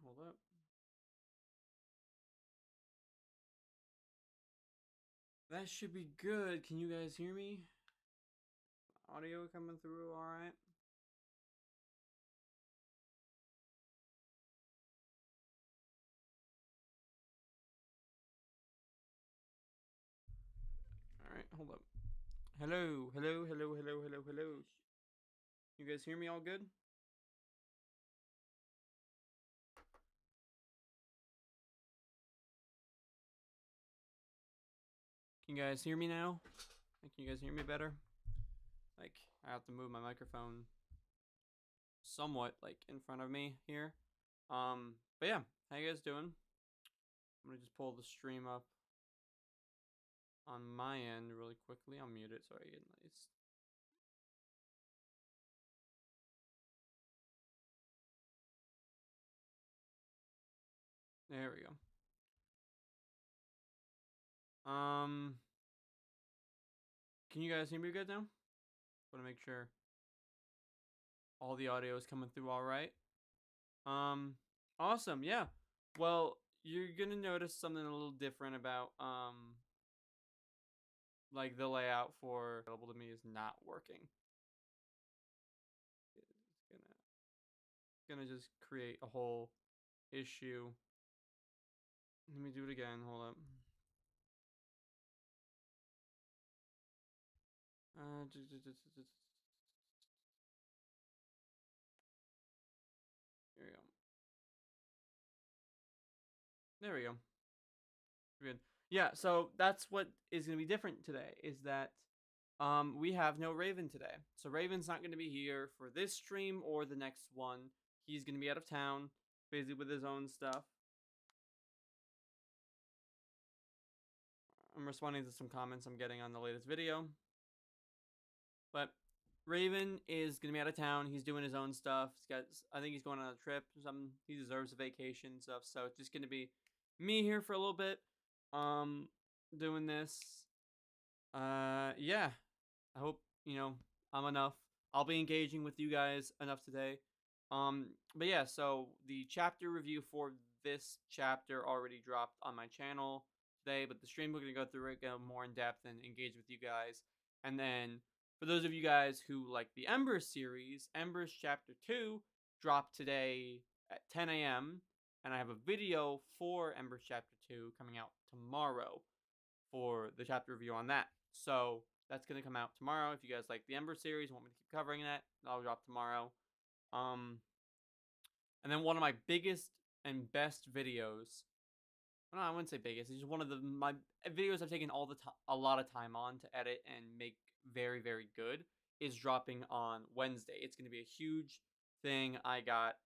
Hold up. That should be good. Can you guys hear me? Audio coming through all right? All right, hold up. Hello. You guys hear me all good? Can you guys hear me now? Can you guys hear me better? Like, I have to move my microphone somewhat like in front of me here. But yeah, how you guys doing? I'm gonna just pull the stream up on my end really quickly. I'll mute it so I get nice. There we go. Can you guys hear me good now? Want to make sure all the audio is coming through all right. Awesome. Yeah. Well, you're gonna notice something a little different about like the layout for available to me is not working. It's gonna just create a whole issue. Let me do it again. Hold up. Here we go. There we go. Good. Yeah, so that's what is going to be different today is that we have no Raven today. So Raven's not going to be here for this stream or the next one. He's going to be out of town, busy with his own stuff. I'm responding to some comments I'm getting on the latest video. But Raven is going to be out of town. He's doing his own stuff. I think he's going on a trip or something. He deserves a vacation and stuff. So it's just going to be me here for a little bit. Doing this. Yeah. I hope, I'm enough. I'll be engaging with you guys enough today. But yeah, so the chapter review for this chapter already dropped on my channel today, but the stream we're going to go through it, go more in depth and engage with you guys. And then for those of you guys who like the Embers series, Embers chapter 2 dropped today at 10 a.m. And I have a video for Embers chapter 2 coming out tomorrow for the chapter review on that. So that's going to come out tomorrow. If you guys like the Embers series, want me to keep covering that, that'll drop tomorrow. And then one of my biggest and best videos. No, I wouldn't say biggest. It's just one of my videos I've taken a lot of time on to edit and make very, very good is dropping on Wednesday. It's going to be a huge thing. I got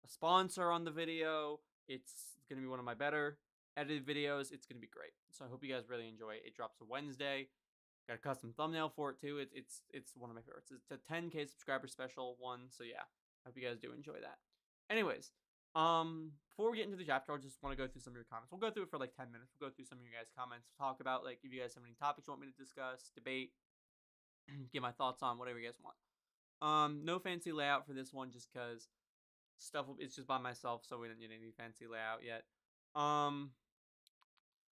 a sponsor on the video. It's going to be one of my better edited videos. It's going to be great. So I hope you guys really enjoy it. It drops a Wednesday. Got a custom thumbnail for it too. It's one of my favorites. It's a 10K subscriber special one. So yeah, I hope you guys do enjoy that. Anyways, before we get into the chapter, I just want to go through some of your comments. We'll go through it for like 10 minutes. We'll go through some of your guys' comments, talk about like if you guys have any topics you want me to discuss, debate, get my thoughts on, whatever you guys want. No fancy layout for this one just because it's just by myself, so we don't need any fancy layout yet.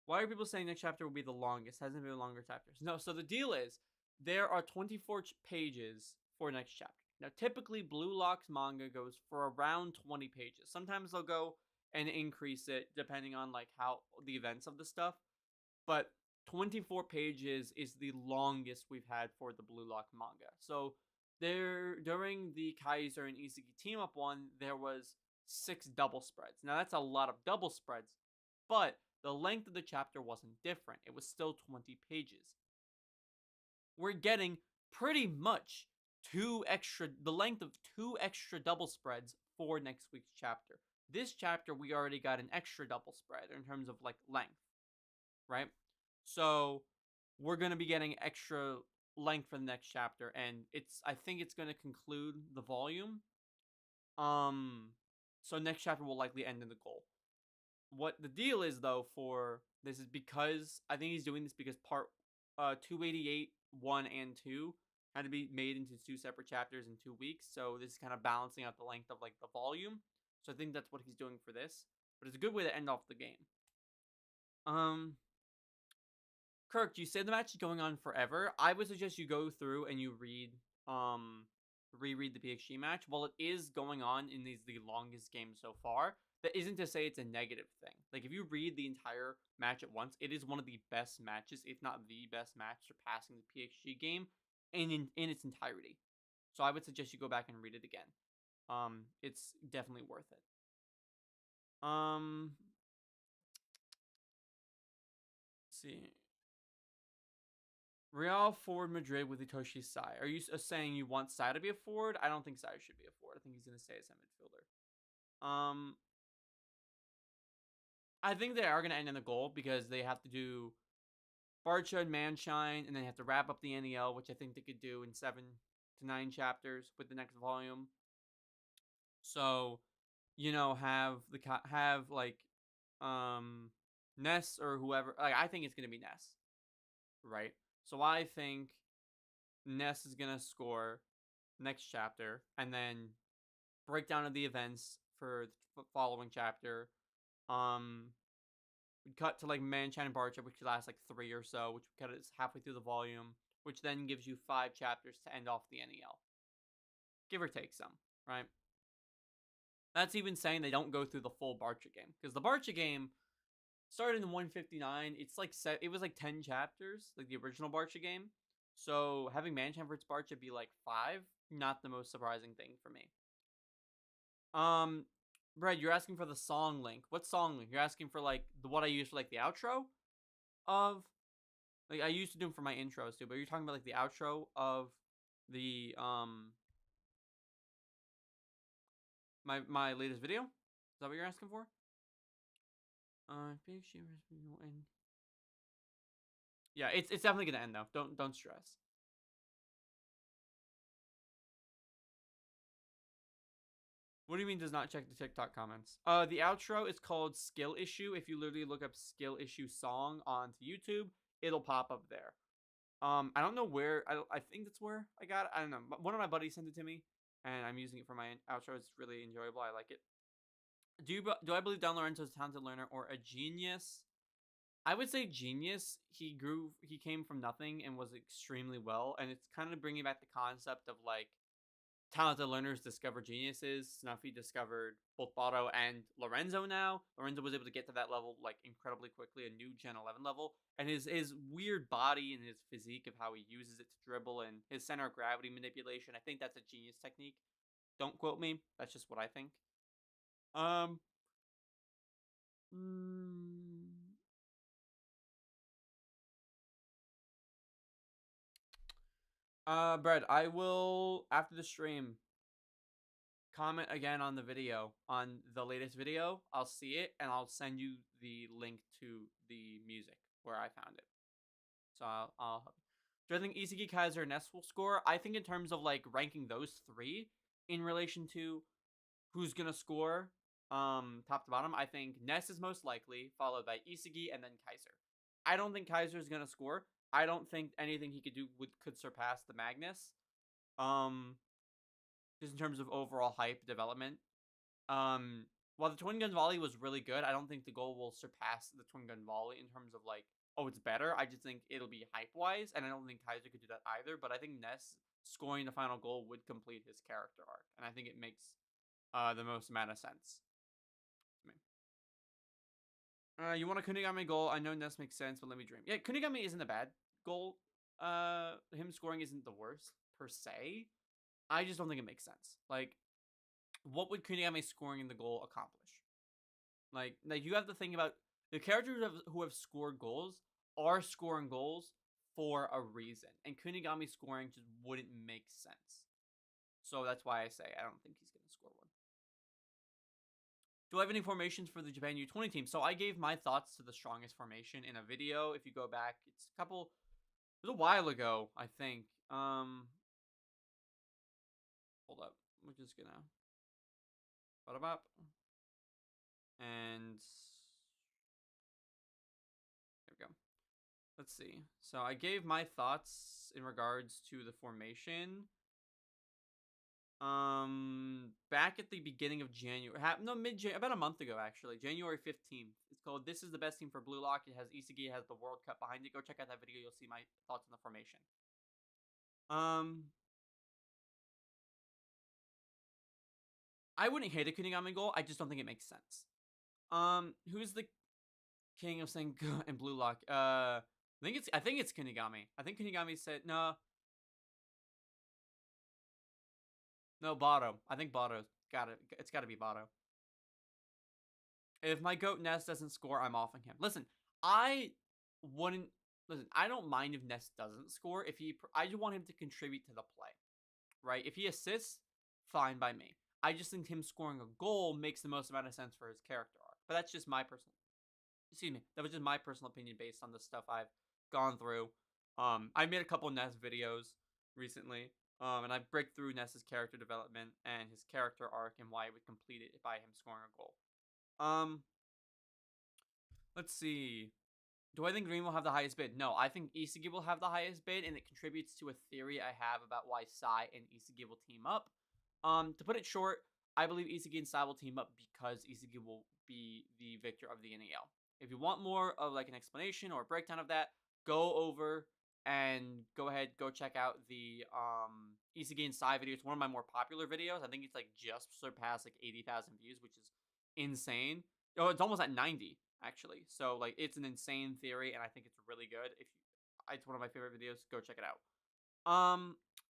Why are people saying next chapter will be the longest? Hasn't been longer chapters. No, so the deal is there are 24 pages for next chapter. Now, typically, BLUELOCK's manga goes for around 20 pages. Sometimes they'll go and increase it depending on like how the events of the stuff. But 24 pages is the longest we've had for the BLUELOCK manga. So during the Kaiser and Isagi team up one, there was 6 double spreads. Now that's a lot of double spreads, but the length of the chapter wasn't different. It was still 20 pages. We're getting pretty much the length of 2 extra double spreads for next week's chapter. This chapter, we already got an extra double spread in terms of like length, right? So we're going to be getting extra length for the next chapter, and I think it's going to conclude the volume. So next chapter will likely end in the goal. What the deal is though for this is because I think he's doing this because part 288 1 and 2 had to be made into 2 separate chapters in 2 weeks. So this is kind of balancing out the length of like the volume. So I think that's what he's doing for this. But it's a good way to end off the game. Kirk, you said the match is going on forever. I would suggest you go through and you reread the PXG match. While it is going on in the longest game so far, that isn't to say it's a negative thing. Like, if you read the entire match at once, it is one of the best matches, if not the best match, surpassing the PXG game in its entirety. So I would suggest you go back and read it again. It's definitely worth it. Let's see. Real forward Madrid with Hitoshi Sai. Are you saying you want Sai to be a forward? I don't think Sai should be a forward. I think he's going to stay as a midfielder. I think they are going to end in the goal because they have to do Barcha and Manshine, and then they have to wrap up the NEL, which I think they could do in 7 to 9 chapters with the next volume. So, you know, have Ness or whoever. Like, I think it's going to be Ness, right? So I think Ness is going to score next chapter, and then breakdown of the events for the following chapter. We cut to like Manshine and Barcha, which could last like 3 or so, which we cut it halfway through the volume, which then gives you 5 chapters to end off the NEL. Give or take some, right? That's even saying they don't go through the full Barcha game, because the Barcha game started in 159. It's like it was like 10 chapters, like the original Barcha game. So having Manshine vs Barcha be like 5, not the most surprising thing for me. Brad, you're asking for the song link. What song link? You're asking for like what I use for like the outro of, like I used to do them for my intros too, but you're talking about like the outro of the my latest video? Is that what you're asking for? Yeah, it's definitely gonna end though. Don't stress. What do you mean does not check the TikTok comments? The outro is called Skill Issue. If you literally look up Skill Issue song onto YouTube, it'll pop up there. I don't know where. I think that's where I got it. I don't know. One of my buddies sent it to me, and I'm using it for my outro. It's really enjoyable. I like it. Do I believe Don Lorenzo is a talented learner or a genius? I would say genius. He came from nothing and was extremely well, and it's kind of bringing back the concept of like talented learners discover geniuses. Snuffy discovered both Bato and Lorenzo now. Lorenzo was able to get to that level like incredibly quickly, a new Gen 11 level. And his weird body and his physique of how he uses it to dribble and his center of gravity manipulation, I think that's a genius technique. Don't quote me. That's just what I think. Brad, I will, after the stream, comment again on the video, on the latest video. I'll see it, and I'll send you the link to the music where I found it. So I'll do I think Isagi, Kaiser, and Ness will score? I think in terms of, like, ranking those 3 in relation to who's gonna score, top to bottom, I think Ness is most likely, followed by Isagi, and then Kaiser. I don't think Kaiser is gonna score. I don't think anything he could do could surpass the Magnus. Just in terms of overall hype development. While the twin gun volley was really good, I don't think the goal will surpass the twin gun volley in terms of like, oh, it's better. I just think it'll be hype wise, and I don't think Kaiser could do that either. But I think Ness scoring the final goal would complete his character arc, and I think it makes the most amount of sense to me. You want a Kunigami goal? I know Ness makes sense, but let me dream. Yeah, Kunigami isn't a bad goal. Him scoring isn't the worst per se. I just don't think it makes sense. Like, what would Kunigami scoring in the goal accomplish? Like you have to think about the characters who have scored goals are scoring goals for a reason, and Kunigami scoring just wouldn't make sense. So that's why I say I don't think he's going to score one. Do I have any formations for the Japan U20 team? So I gave my thoughts to the strongest formation in a video. If you go back, it was a while ago, I think. Hold up. We're just gonna put them up. And there we go. Let's see. So I gave my thoughts in regards to the formation. Back at the beginning of January, mid-January, about a month ago actually, January 15th. It's called "This is the best team for Blue Lock." It has Isagi, it has the World Cup behind it. Go check out that video. You'll see my thoughts on the formation. I wouldn't hate a Kunigami goal. I just don't think it makes sense. Who's the king of saying and Blue Lock? I think it's Kunigami. I think Kunigami said no. No, Bato. I think Bato's got it. It's got to be Bato. If my goat Ness doesn't score, I'm offing him. Listen, I wouldn't. Listen, I don't mind if Ness doesn't score. I just want him to contribute to the play, right? If he assists, fine by me. I just think him scoring a goal makes the most amount of sense for his character arc. But that's just my personal. Excuse me. That was just my personal opinion based on the stuff I've gone through. I made a couple Ness videos recently. And I break through Ness's character development and his character arc and why it would complete it by him scoring a goal. Let's see. Do I think Green will have the highest bid? No, I think Isagi will have the highest bid, and it contributes to a theory I have about why Sai and Isagi will team up. To put it short, I believe Isagi and Sai will team up because Isagi will be the victor of the NEL. If you want more of like an explanation or a breakdown of that, go over and go check out the Isagi and Sai video. It's one of my more popular videos. I think it's like just surpassed like 80,000 views, which is insane. Oh, it's almost at 90 actually. So like it's an insane theory, and I think it's really good. It's one of my favorite videos. Go check it out.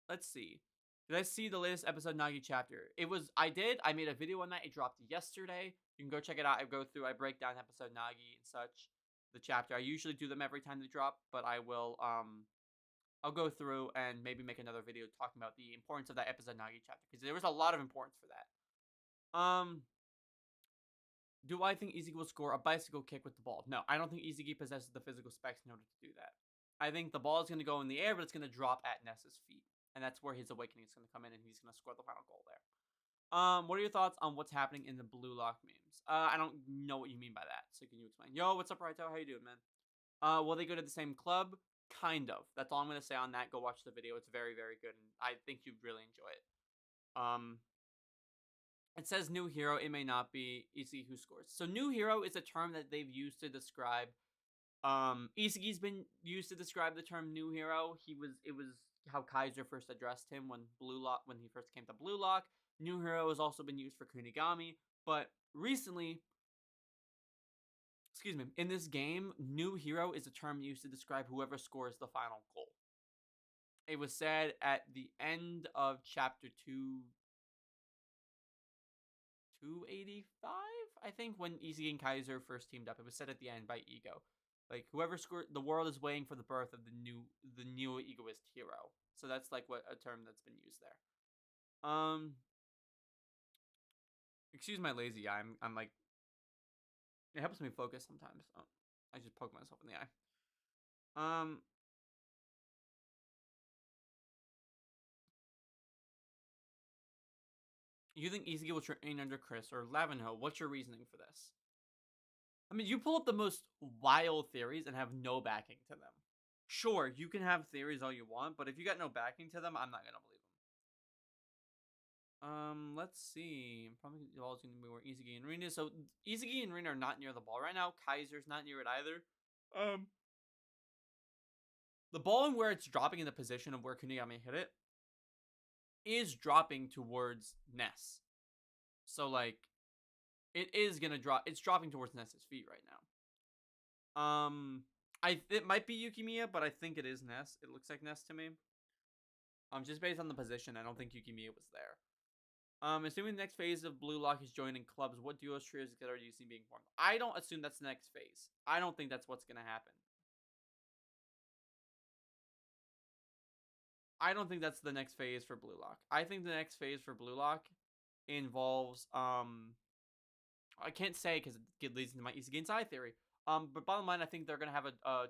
Let's see. Did I see the latest episode Nagi chapter? I made a video on that. It dropped yesterday. You can go check it out. I break down episode Nagi and such. The chapter. I usually do them every time they drop, but I will I'll go through and maybe make another video talking about the importance of that episode Nagi chapter, because there was a lot of importance for that. Do I think Isagi will score a bicycle kick with the ball? No, I don't think Isagi possesses the physical specs in order to do that. I think the ball is going to go in the air, but it's going to drop at Ness's feet, and that's where his awakening is going to come in, and he's going to score the final goal there. What are your thoughts on what's happening in the Blue Lock memes? I don't know what you mean by that, so can you explain? Yo, what's up, Raito? How you doing, man? Will they go to the same club? Kind of. That's all I'm going to say on that. Go watch the video. It's very, very good, and I think you'd really enjoy it. It says new hero. It may not be Isagi who scores. So new hero is a term that they've used to describe. Isagi's been used to describe the term new hero. It was how Kaiser first addressed him when he first came to Blue Lock. New hero has also been used for Kunigami, but recently, in this game, new hero is a term used to describe whoever scores the final goal. It was said at the end of chapter 285, I think, when Isagi and Kaiser first teamed up. It was said at the end by Ego. Like, whoever scored, the world is waiting for the birth of the new egoist hero. So that's like a term that's been used there. Excuse my lazy eye. I'm like, it helps me focus sometimes. Oh, I just poke myself in the eye. You think Isagi will train under Chris or Lavenho? What's your reasoning for this? I mean, you pull up the most wild theories and have no backing to them. Sure, you can have theories all you want, but if you got no backing to them, I'm not gonna believe them. Let's see. Probably the ball's gonna be where Isagi and Rin is. So Isagi and Rin are not near the ball right now. Kaiser's not near it either. The ball and where it's dropping in the position of where Kunigami hit it is dropping towards Ness. So like, it is gonna drop. It's dropping towards Ness's feet right now. It might be Yukimiya, but I think it is Ness. It looks like Ness to me. Just based on the position, I don't think Yukimiya was there. Assuming the next phase of Blue Lock is joining clubs, what duos, trios, etc. do you see being formed? I don't assume that's the next phase. I don't think that's what's gonna happen. I don't think that's the next phase for Blue Lock. I think the next phase for Blue Lock involves I can't say because it leads into my Isagi and Sai theory. But bottom line, I think they're gonna have a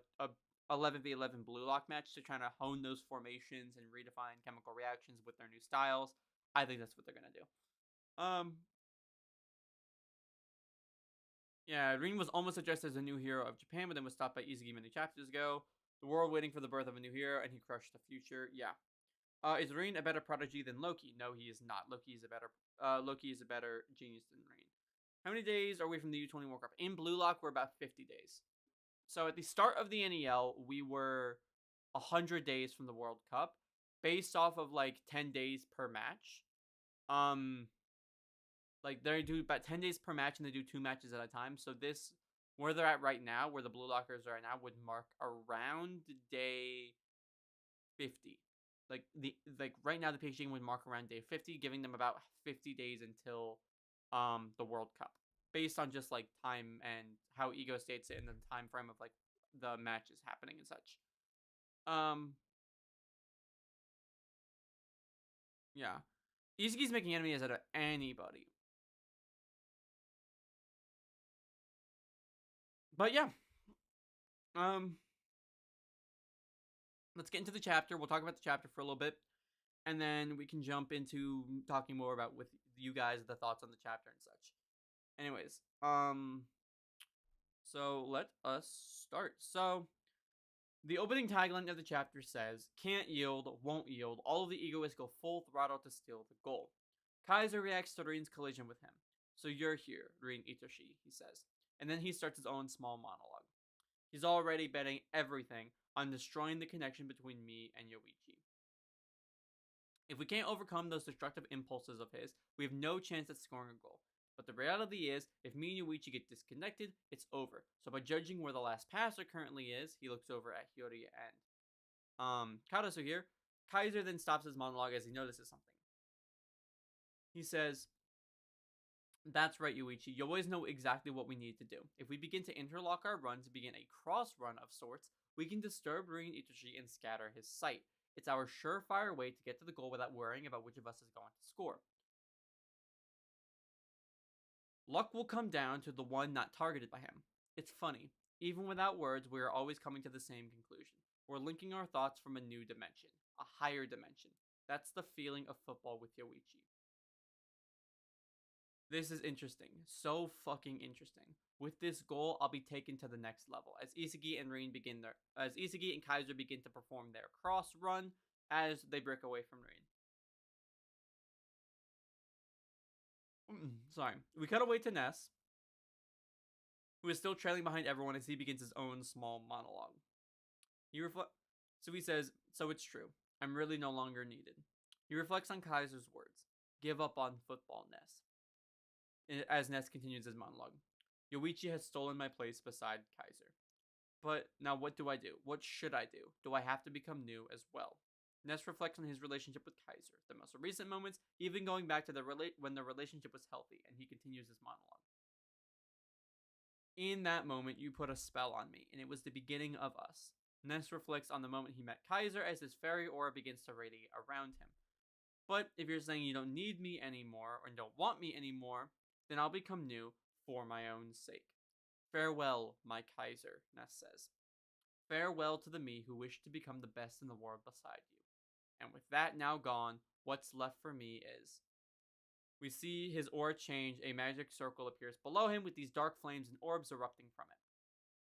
11v11 Blue Lock match to try to hone those formations and redefine chemical reactions with their new styles. I think that's what they're gonna do. Yeah, Rin was almost addressed as a new hero of Japan, but then was stopped by Isagi many chapters ago. The world waiting for the birth of a new hero, and he crushed the future. Yeah. Is Rain a better prodigy than Loki? No, he is not. Loki is a better genius than Rain. How many days are we from the U20 World Cup? In BLUELOCK, we're about 50 days. So at the start of the NEL, we were 100 days from the World Cup, based off of like 10 days per match. Like they do about 10 days per match, and they do 2 matches at a time. So this, where they're at right now, where the Blue Lockers are right now, would mark around day 50. Like right now, the PhD would mark around day 50, giving them about 50 days until the World Cup, based on just like time and how Ego states it in the time frame of like the matches happening and such. Yeah. Isagi's making enemies out of anybody. But yeah. Let's get into the chapter. We'll talk about the chapter for a little bit, and then we can jump into talking more about with you guys the thoughts on the chapter and such. Anyways, so let us start. So the opening tagline of the chapter says, "Can't yield, won't yield. All of the egoists go full throttle to steal the goal." Kaiser reacts to Rin's collision with him. "So you're here, Rin Itoshi," he says. And then he starts his own small monologue. He's already betting everything on destroying the connection between me and Yoichi. If we can't overcome those destructive impulses of his, we have no chance at scoring a goal. But the reality is, if me and Yoichi get disconnected, it's over. So by judging where the last passer currently is, he looks over at Hiyori and Karasu here. Kaiser then stops his monologue as he notices something. He says, "That's right, Yoichi. You always know exactly what we need to do. If we begin to interlock our run to begin a cross run of sorts, we can disturb Rin Itoshi and scatter his sight. It's our surefire way to get to the goal without worrying about which of us is going to score. Luck will come down to the one not targeted by him. It's funny. Even without words, we are always coming to the same conclusion. We're linking our thoughts from a new dimension, a higher dimension. That's the feeling of football with Yoichi." This is interesting. So fucking interesting. With this goal, I'll be taken to the next level as Isagi and Kaiser begin to perform their cross run as they break away from Rin. Sorry. We cut away to Ness, who is still trailing behind everyone as he begins his own small monologue. So he says, "So it's true. I'm really no longer needed." He reflects on Kaiser's words. "Give up on football, Ness." As Ness continues his monologue. "Yoichi has stolen my place beside Kaiser. But now what do I do? What should I do? Do I have to become new as well?" Ness reflects on his relationship with Kaiser, the most recent moments, even going back to when the relationship was healthy, and he continues his monologue. "In that moment, you put a spell on me, and it was the beginning of us." Ness reflects on the moment he met Kaiser as his fairy aura begins to radiate around him. "But if you're saying you don't need me anymore, or don't want me anymore, then I'll become new for my own sake. Farewell, my Kaiser," Ness says. "Farewell to the me who wished to become the best in the world beside you. And with that now gone, what's left for me is..." We see his aura change. A magic circle appears below him with these dark flames and orbs erupting from it.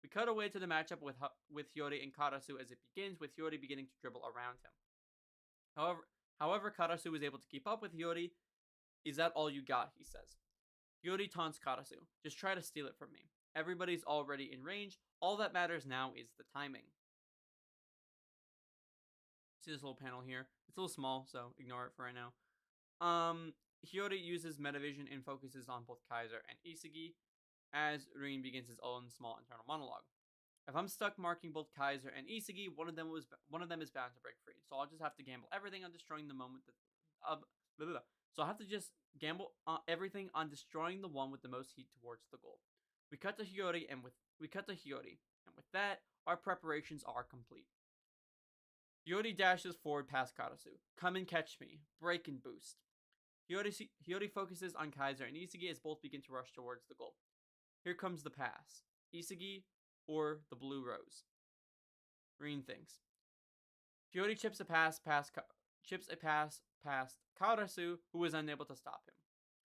We cut away to the matchup with Hiyori and Karasu as it begins with Hiyori beginning to dribble around him. However, Karasu is able to keep up with Hiyori. "Is that all you got?" he says. Hiyori taunts Karasu. "Just try to steal it from me. Everybody's already in range. All that matters now is the timing." See this little panel here? It's a little small, so ignore it for right now. Hiyori uses Metavision and focuses on both Kaiser and Isagi as Rin begins his own small internal monologue. "If I'm stuck marking both Kaiser and Isagi, one of them is bound to break free. So I'll just have to gamble everything on destroying the moment So I'll have to just gamble everything on destroying the one with the most heat towards the goal." We cut to Hiyori, and with that, our preparations are complete. Hiyori dashes forward past Karasu. "Come and catch me. Break and boost." Hiyori focuses on Kaiser and Isagi as both begin to rush towards the goal. Here comes the pass. Isagi or the blue rose? Rin thinks. Hiyori chips a pass past Karasu, who is unable to stop him.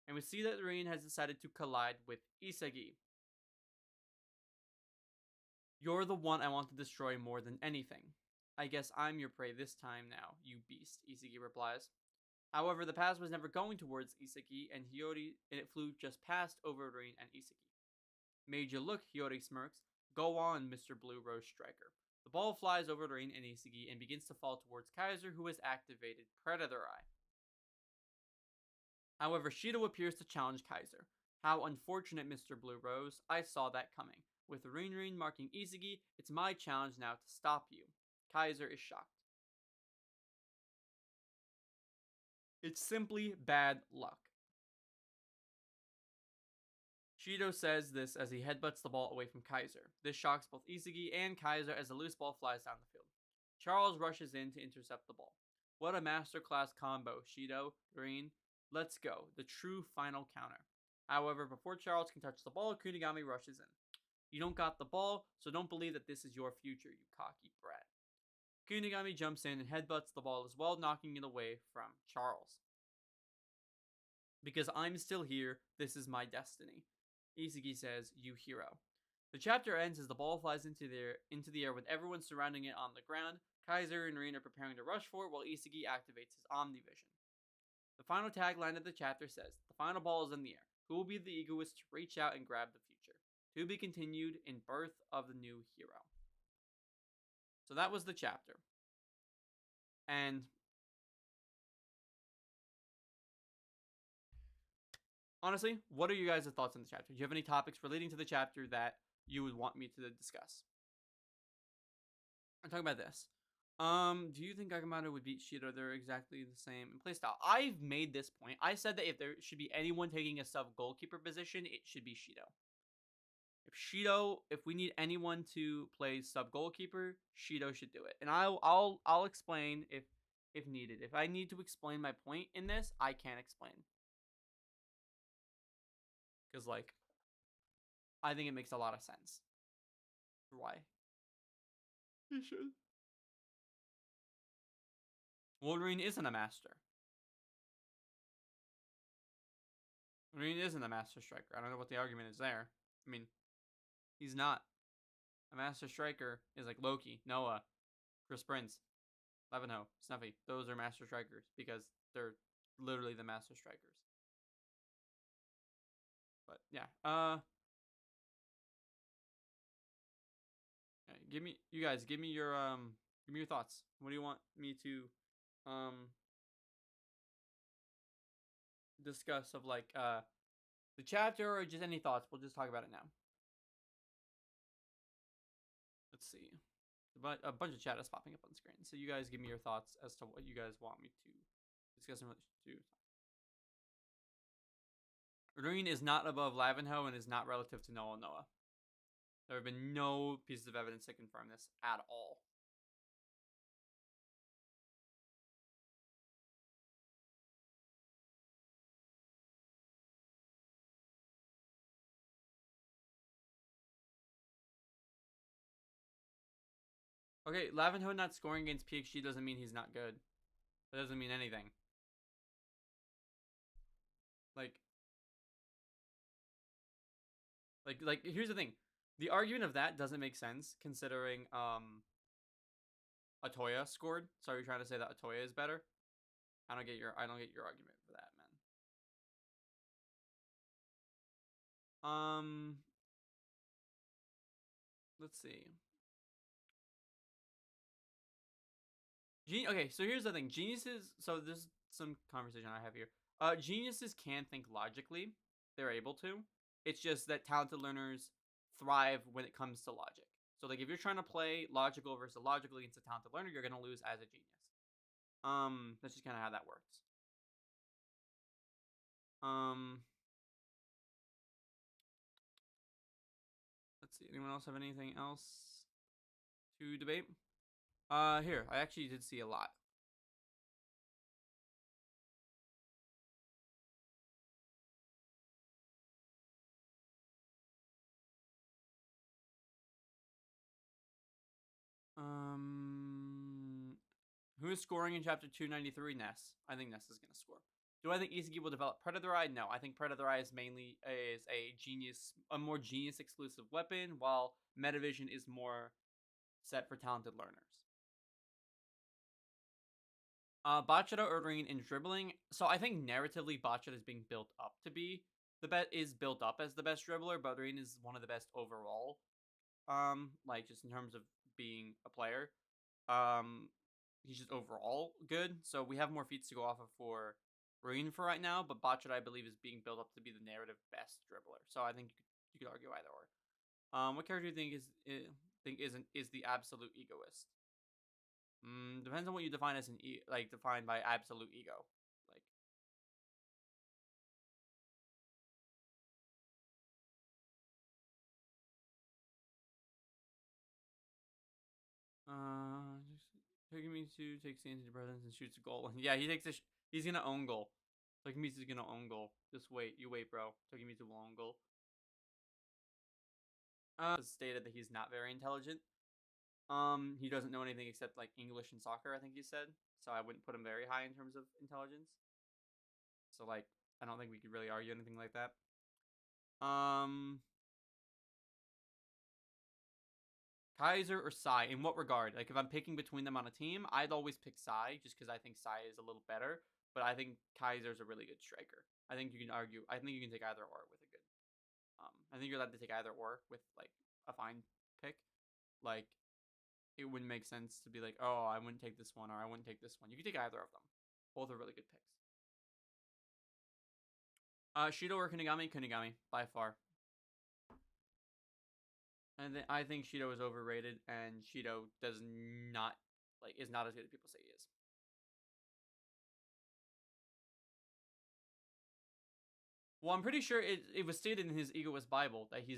And we see that Rin has decided to collide with Isagi. You're the one I want to destroy more than anything. I guess I'm your prey this time now, you beast, Isagi replies. However, the pass was never going towards Isagi, and it flew just past Overrain and Isagi. Made you look, Hiyori smirks. Go on, Mr. Blue Rose Striker. The ball flies over Rain and Isagi and begins to fall towards Kaiser, who has activated Predator Eye. However, Shido appears to challenge Kaiser. How unfortunate, Mr. Blue Rose. I saw that coming. With Rin marking Isagi, it's my challenge now to stop you. Kaiser is shocked. It's simply bad luck. Shido says this as he headbutts the ball away from Kaiser. This shocks both Isagi and Kaiser as the loose ball flies down the field. Charles rushes in to intercept the ball. What a masterclass combo, Shido, Green. Let's go, the true final counter. However, before Charles can touch the ball, Kunigami rushes in. You don't got the ball, so don't believe that this is your future, you cocky brat. Kunigami jumps in and headbutts the ball as well, knocking it away from Charles. Because I'm still here, this is my destiny. Isagi says, you hero. The chapter ends as the ball flies into the air with everyone surrounding it on the ground. Kaiser and Rin are preparing to rush for it while Isagi activates his Omnivision. The final tagline of the chapter says, the final ball is in the air. Who will be the egoist to reach out and grab the future? To be continued in Birth of the New Hero. So that was the chapter. And honestly, what are you guys' thoughts on the chapter? Do you have any topics relating to the chapter that you would want me to discuss? I'm talking about this. Do you think Agamotto would beat Shido? They're exactly the same in playstyle. I've made this point. I said that if there should be anyone taking a sub goalkeeper position, it should be Shido. If we need anyone to play sub goalkeeper, Shido should do it. And I'll explain if needed. If I need to explain my point in this, I can explain. Because, like, I think it makes a lot of sense. Why? He should. Wolverine isn't a master. Wolverine isn't a master striker. I don't know what the argument is there. I mean, he's not. A master striker is like Loki, Noah, Chris Prince, Leavenworth, Snuffy. Those are master strikers because they're literally the master strikers. But yeah, give me your thoughts. What do you want me to discuss of like the chapter or just any thoughts? We'll just talk about it now. Let's see. But a bunch of chat is popping up on the screen. So you guys give me your thoughts as to what you guys want me to discuss in relation to. Rin is not above Lavenho and is not relative to Noah. There have been no pieces of evidence to confirm this at all. Okay, Lavenho not scoring against PXG doesn't mean he's not good. That doesn't mean anything. Like here's the thing. The argument of that doesn't make sense considering Atoya scored. So are you trying to say that Atoya is better? I don't get your argument for that, man. Let's see. Okay, so here's the thing. Geniuses, so there's some conversation I have here. Geniuses can think logically. They're able to. It's just that talented learners thrive when it comes to logic. So like if you're trying to play logical versus illogical against a talented learner, you're going to lose as a genius. That's just kind of how that works. Let's see. Anyone else have anything else to debate? Here, I actually did see a lot. Who is scoring in chapter 293? Ness. I think Ness is going to score. Do I think Isagi will develop Predator Eye? No, I think Predator Eye is a more genius exclusive weapon, while Metavision is more set for talented learners. Bachata ordering and dribbling. So I think narratively Bachata is being built up to be built up as the best dribbler, but Rin is one of the best overall. Like just in terms of being a player. He's just overall good. So we have more feats to go off of for Rin for right now, but Bachata I believe is being built up to be the narrative best dribbler. So I think you could argue either or. What character do you think is the absolute egoist? Depends on what you define as defined by absolute ego. Tokimitsu takes the antidepressants and shoots a goal. Yeah, he's gonna own goal. Tokimitsu's gonna own goal. Just wait, you wait, bro. Tokimitsu will own goal. Stated that he's not very intelligent. He doesn't know anything except like English and soccer, I think he said. So I wouldn't put him very high in terms of intelligence. So like, I don't think we could really argue anything like that. Kaiser or Sai? In what regard? Like, if I'm picking between them on a team, I'd always pick Sai just because I think Sai is a little better. But I think Kaiser's a really good striker. I think you can argue. I think you can take either or with a good. I think you're allowed to take either or with like a fine pick. Like, it wouldn't make sense to be like, oh, I wouldn't take this one or I wouldn't take this one. You can take either of them. Both are really good picks. Shido or Kunigami? Kunigami, by far. And I think Shido is overrated, and Shido is not as good as people say he is. Well, I'm pretty sure it was stated in his Egoist Bible that he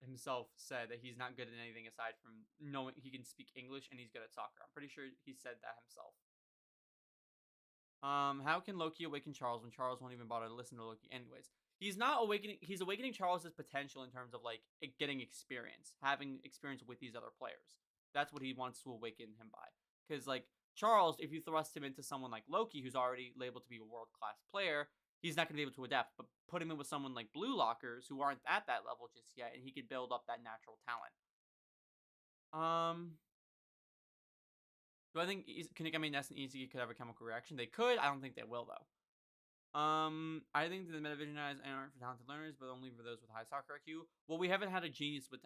himself said that he's not good at anything aside from knowing he can speak English and he's good at soccer. I'm pretty sure he said that himself. How can Loki awaken Charles when Charles won't even bother to listen to Loki anyways? He's not awakening. He's awakening Charles's potential in terms of like getting experience, having experience with these other players. That's what he wants to awaken him by. Because like Charles, if you thrust him into someone like Loki, who's already labeled to be a world-class player, he's not going to be able to adapt. But put him in with someone like Blue Lockers, who aren't at that level just yet, and he could build up that natural talent. Do I think Kunigami, Ness, and Isagi could have a chemical reaction? They could. I don't think they will, though. I think the Metavision eyes aren't for talented learners, but only for those with high soccer IQ. Well, we haven't had a genius with.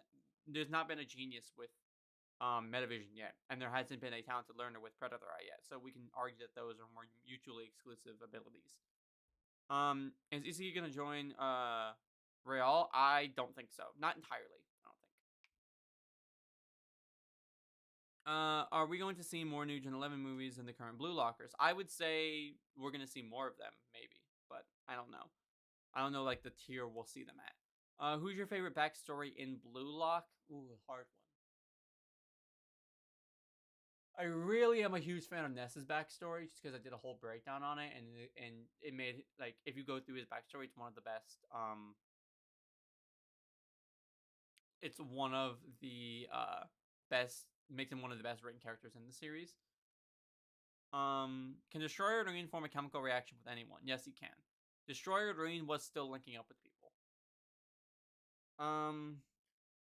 There's not been a genius with Metavision yet, and there hasn't been a talented learner with Predator Eye yet. So we can argue that those are more mutually exclusive abilities. Is Isagi gonna join Real? I don't think so. Not entirely. I don't think. Are we going to see more new Gen 11 movies in the current Blue Lockers? I would say we're going to see more of them, maybe, but I don't know. I don't know, like, the tier we'll see them at. Who's your favorite backstory in Blue Lock? Ooh, hard one. I really am a huge fan of Ness's backstory, just because I did a whole breakdown on it, and it made, like, if you go through his backstory, it's one of the best, it's one of the, best, makes him one of the best written characters in the series. Can Destroyer Doreen form a chemical reaction with anyone? Yes, he can. Destroyer Doreen was still linking up with people.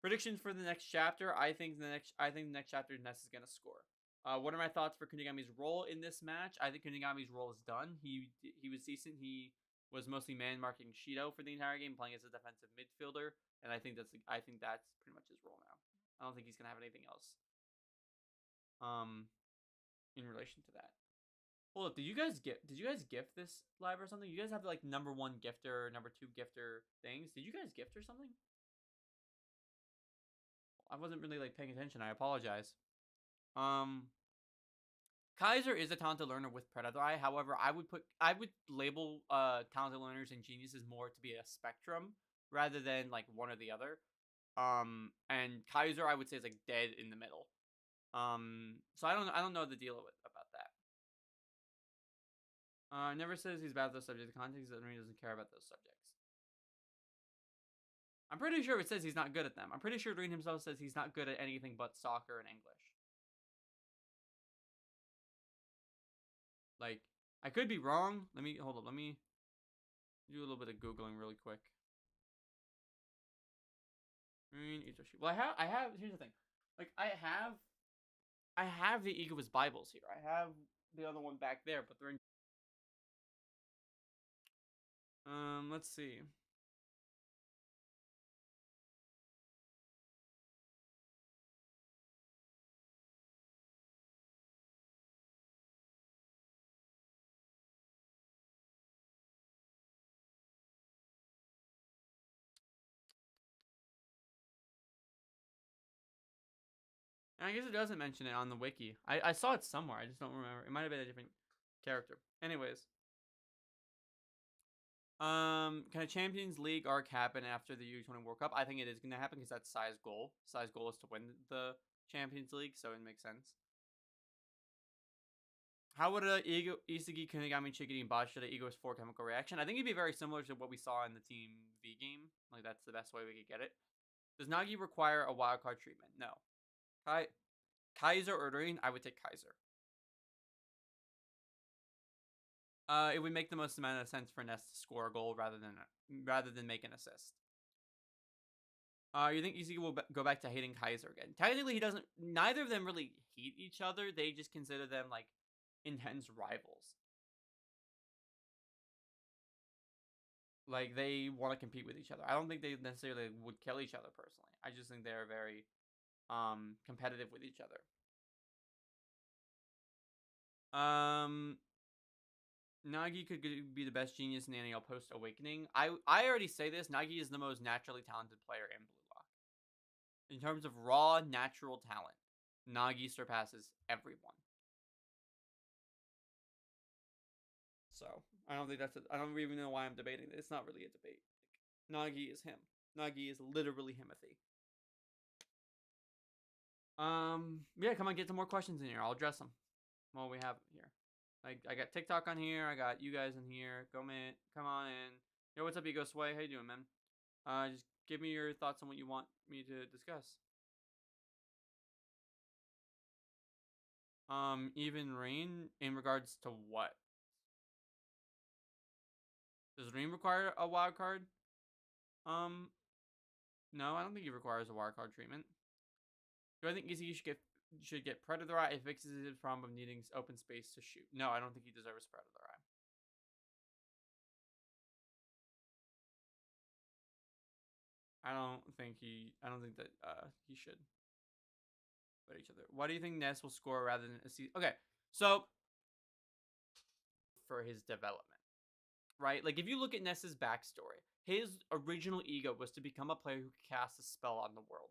Predictions for the next chapter. I think the next chapter Ness is gonna score. What are my thoughts for Kunigami's role in this match? I think Kunigami's role is done. He was decent. He was mostly man marking Shido for the entire game, playing as a defensive midfielder, and I think that's pretty much his role now. I don't think he's gonna have anything else. In relation to that. Hold up, did you guys gift this live or something? You guys have like number 1 gifter, number 2 gifter things. Did you guys gift or something? I wasn't really like paying attention. I apologize. Kaiser is a talented learner with Predator Eye. However, I would label talented learners and geniuses more to be a spectrum rather than like one or the other. And Kaiser I would say is like dead in the middle. So I don't know the deal about that. Never says he's bad at those subjects. The context that he doesn't care about those subjects. I'm pretty sure it says he's not good at them. I'm pretty sure Doreen himself says he's not good at anything but soccer and English. Like, I could be wrong. Let me do a little bit of Googling really quick. Green Itoshi. Well, I have. Here's the thing. Like, I have the Egoist Bibles here. I have the other one back there, but they're in. Let's see. And I guess it doesn't mention it on the wiki. I saw it somewhere. I just don't remember. It might have been a different character. Anyways. Can a Champions League arc happen after the U20 World Cup? I think it is going to happen because that's Sai's goal. Sai's goal is to win the Champions League, so it makes sense. How would a Isagi, Kunigami, Chikiri, and Bashida Egoist 4 chemical reaction? I think it'd be very similar to what we saw in the Team V game. Like, that's the best way we could get it. Does Nagi require a wildcard treatment? No. Kaiser or Rin? I would take Kaiser. It would make the most amount of sense for Ness to score a goal rather than make an assist. You think Isagi will go back to hating Kaiser again? Technically, he doesn't. Neither of them really hate each other. They just consider them like intense rivals. Like, they want to compete with each other. I don't think they necessarily would kill each other personally. I just think they're very competitive with each other. Nagi could be the best genius in the NAL post-awakening. I already say this. Nagi is the most naturally talented player in Blue Lock. In terms of raw, natural talent, Nagi surpasses everyone. So, I don't think that's I don't even know why I'm debating this. It's not really a debate. Like, Nagi is him. Nagi is literally Himothy. Yeah, come on, get some more questions in here. I'll address them while we have them here. Like, I got TikTok on here. I got you guys in here. Come on in. Yo, what's up, Ego Sway? How you doing, man? Just give me your thoughts on what you want me to discuss. Even Rain in regards to what? Does Rain require a wild card? No, I don't think he requires a wild card treatment. Do I think Isagi should get Predator Eye? It fixes his problem of needing open space to shoot. No, I don't think he deserves Predator Eye. I don't think that he should fight each other. Why do you think Ness will score rather than a season? Okay, so for his development, right? Like, if you look at Ness's backstory, his original ego was to become a player who could cast a spell on the world.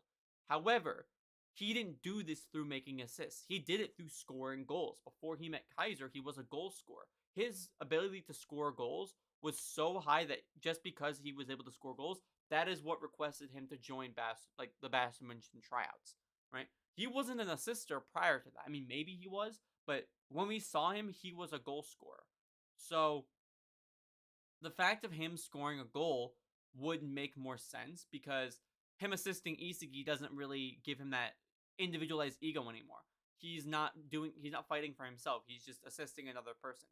However, he didn't do this through making assists. He did it through scoring goals. Before he met Kaiser, he was a goal scorer. His ability to score goals was so high that just because he was able to score goals, that is what requested him to join the Bass mentioned tryouts, right? He wasn't an assister prior to that. I mean, maybe he was, but when we saw him, he was a goal scorer. So the fact of him scoring a goal would make more sense because him assisting Isagi doesn't really give him that individualized ego anymore. He's not fighting for himself. He's just assisting another person.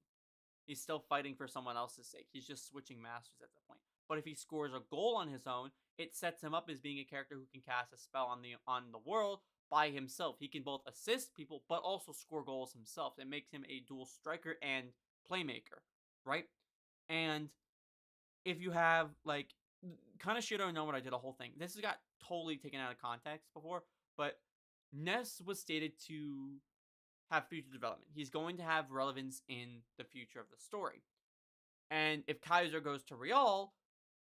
He's still fighting for someone else's sake. He's just switching masters at that point. But if he scores a goal on his own, it sets him up as being a character who can cast a spell on the world by himself. He can both assist people but also score goals himself. It makes him a dual striker and playmaker, right? And if you have, like, Kaneshiro Nomura did a whole thing. This has got totally taken out of context before, but Ness was stated to have future development. He's going to have relevance in the future of the story. And if Kaiser goes to Real,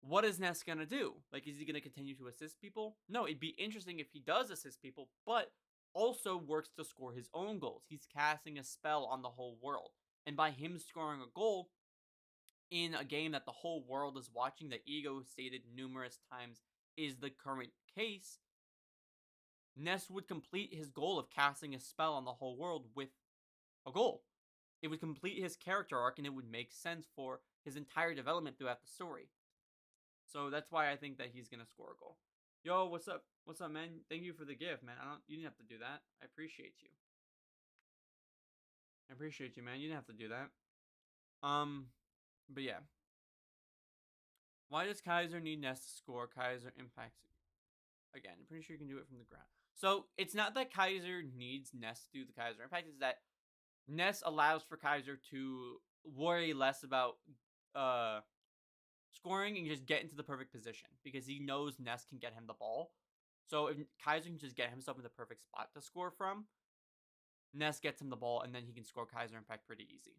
what is Ness going to do? Like, is he going to continue to assist people? No, it'd be interesting if he does assist people, but also works to score his own goals. He's casting a spell on the whole world. And by him scoring a goal in a game that the whole world is watching, that Ego stated numerous times is the current case, Ness would complete his goal of casting a spell on the whole world with a goal. It would complete his character arc, and it would make sense for his entire development throughout the story. So that's why I think that he's gonna score a goal. Yo, what's up? What's up, man? Thank you for the gift, man. You didn't have to do that. I appreciate you. I appreciate you, man. You didn't have to do that. But yeah. Why does Kaiser need Ness to score? Kaiser impacts Again, I'm pretty sure you can do it from the ground. So it's not that Kaiser needs Ness to do the Kaiser. In fact, it's that Ness allows for Kaiser to worry less about scoring and just get into the perfect position because he knows Ness can get him the ball. So if Kaiser can just get himself in the perfect spot to score from, Ness gets him the ball and then he can score Kaiser Impact pretty easy.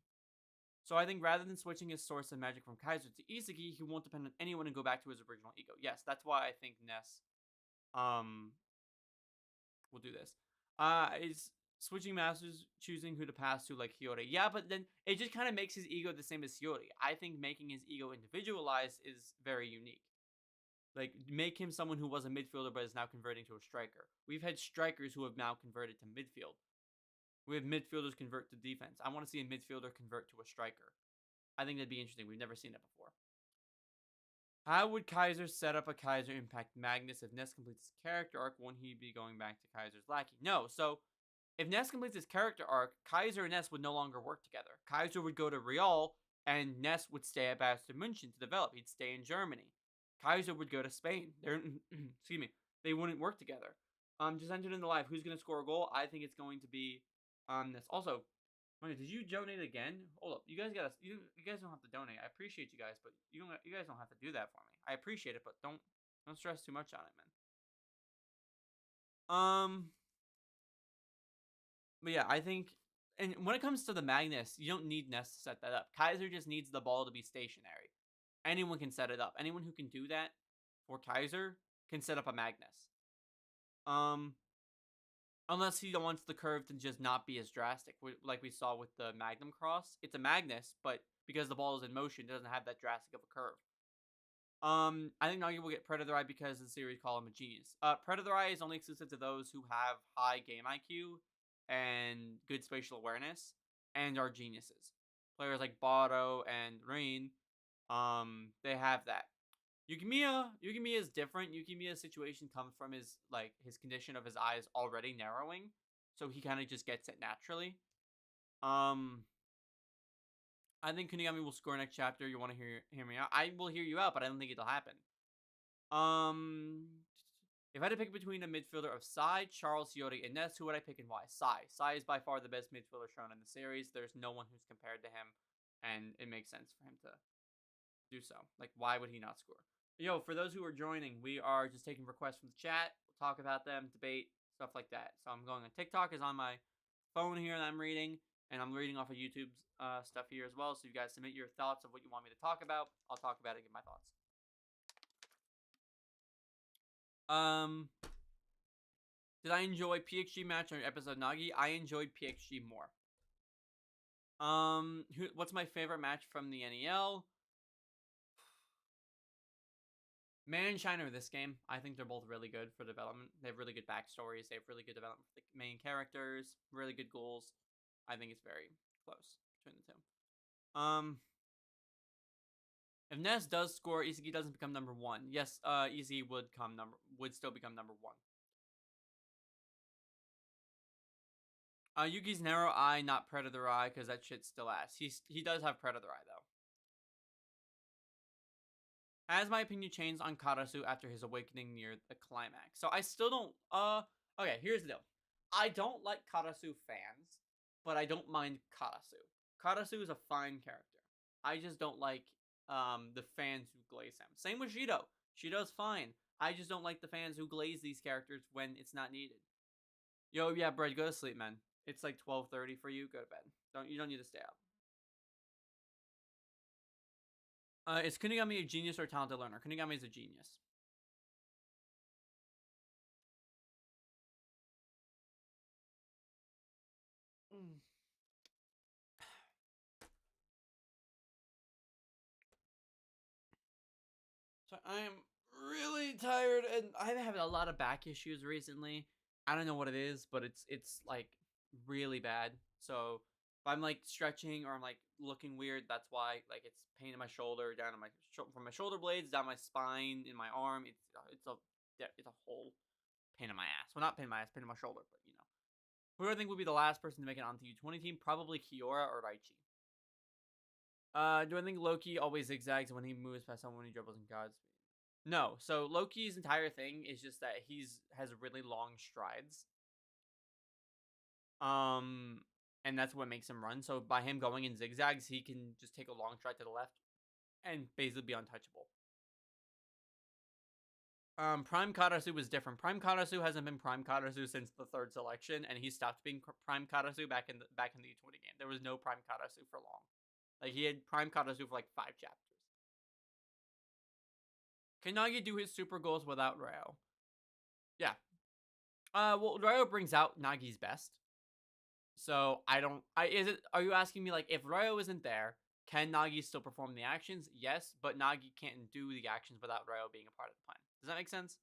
So I think rather than switching his source of magic from Kaiser to Isagi, he won't depend on anyone and go back to his original ego. Yes, that's why I think Ness will do this. Is switching masters, choosing who to pass to like Hiyori. Yeah, but then it just kind of makes his ego the same as Hiyori. I think making his ego individualized is very unique. Like, make him someone who was a midfielder but is now converting to a striker. We've had strikers who have now converted to midfield. We have midfielders convert to defense. I want to see a midfielder convert to a striker. I think that'd be interesting. We've never seen it before. How would Kaiser set up a Kaiser Impact Magnus if Ness completes his character arc? Won't he be going back to Kaiser's lackey? No. So, if Ness completes his character arc, Kaiser and Ness would no longer work together. Kaiser would go to Real, and Ness would stay at Bayern München to develop. He'd stay in Germany. Kaiser would go to Spain. Excuse me. They wouldn't work together. Just entered in the live. Who's going to score a goal? I think it's going to be Ness. Also, did you donate again? Hold up. You guys don't have to donate. I appreciate you guys, but you guys don't have to do that for me. I appreciate it, but don't stress too much on it, man. But yeah, I think, and when it comes to the Magnus, you don't need Ness to set that up. Kaiser just needs the ball to be stationary. Anyone can set it up. Anyone who can do that for Kaiser can set up a Magnus. Unless he wants the curve to just not be as drastic, like we saw with the Magnum Cross. It's a Magnus, but because the ball is in motion, it doesn't have that drastic of a curve. I think Nagi will get Predator Eye because the series call him a genius. Predator Eye is only exclusive to those who have high game IQ and good spatial awareness and are geniuses. Players like Bado and Rain, they have that. Yukimiya is different. Yukimiya's situation comes from his condition of his eyes already narrowing, so he kind of just gets it naturally. I think Kunigami will score next chapter. You want to hear me out? I will hear you out, but I don't think it'll happen. If I had to pick between a midfielder of Sai, Charles, Hiyori, and Ness, who would I pick and why? Sai. Sai is by far the best midfielder shown in the series. There's no one who's compared to him, and it makes sense for him to do so. Like, why would he not score? Yo, for those who are joining, we are just taking requests from the chat. We'll talk about them, debate, stuff like that. So I'm going on TikTok is on my phone here that I'm reading, and I'm reading off of YouTube's stuff here as well. So you guys submit your thoughts of what you want me to talk about. I'll talk about it and give my thoughts. Did I enjoy PXG match on episode Nagi? I enjoyed PXG more. What's my favorite match from the NEL? Man and Shiner this game. I think they're both really good for development. They have really good backstories. They have really good development for the main characters. Really good goals. I think it's very close between the two. If Ness does score, Isagi doesn't become number 1. Yes, Isagi would still become number 1. Yuki's narrow eye, not Predator Eye, because that shit's still ass. He does have Predator Eye though. Has my opinion changed on Karasu after his awakening near the climax? So I still don't, okay, here's the deal. I don't like Karasu fans, but I don't mind Karasu. Karasu is a fine character. I just don't like, the fans who glaze him. Same with Shido. Shido's fine. I just don't like the fans who glaze these characters when it's not needed. Yo, yeah, Brad, go to sleep, man. It's like 12:30 for you. Go to bed. You don't need to stay up. Is Kunigami a genius or a talented learner? Kunigami is a genius. So I am really tired, and I've had a lot of back issues recently. I don't know what it is, but it's like really bad. So if I'm like stretching or I'm like looking weird, that's why. Like it's pain in my shoulder, down in my from my shoulder blades, down my spine, in my arm. It's a whole pain in my ass. Well, not pain in my ass, pain in my shoulder, but you know. Who do I think would be the last person to make it onto U20 team? Probably Kiora or Raichi. Do I think Loki always zigzags when he moves past someone when he dribbles in God's speed? No, so Loki's entire thing is just that has really long strides. And that's what makes him run. So by him going in zigzags, he can just take a long stride to the left and basically be untouchable. Prime Karasu was different. Prime Karasu hasn't been Prime Karasu since the third selection, and he stopped being Prime Karasu back in the U20 game. There was no Prime Karasu for long. Like, he had Prime Karasu for like 5 chapters. Can Nagi do his super goals without Ryo? Yeah. Well, Ryo brings out Nagi's best. So are you asking me, like, if Ryo isn't there, can Nagi still perform the actions? Yes, but Nagi can't do the actions without Ryo being a part of the plan. Does that make sense?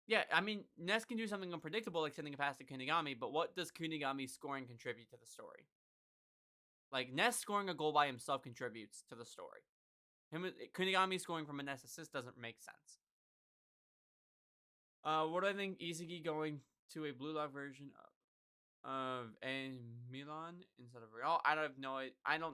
Yeah, I mean, Ness can do something unpredictable like sending a pass to Kunigami, but what does Kunigami scoring contribute to the story? Like, Ness scoring a goal by himself contributes to the story. Kunigami scoring from a Ness assist doesn't make sense. What do I think Isagi going to a Blue Lock version of Milan instead of Real? I don't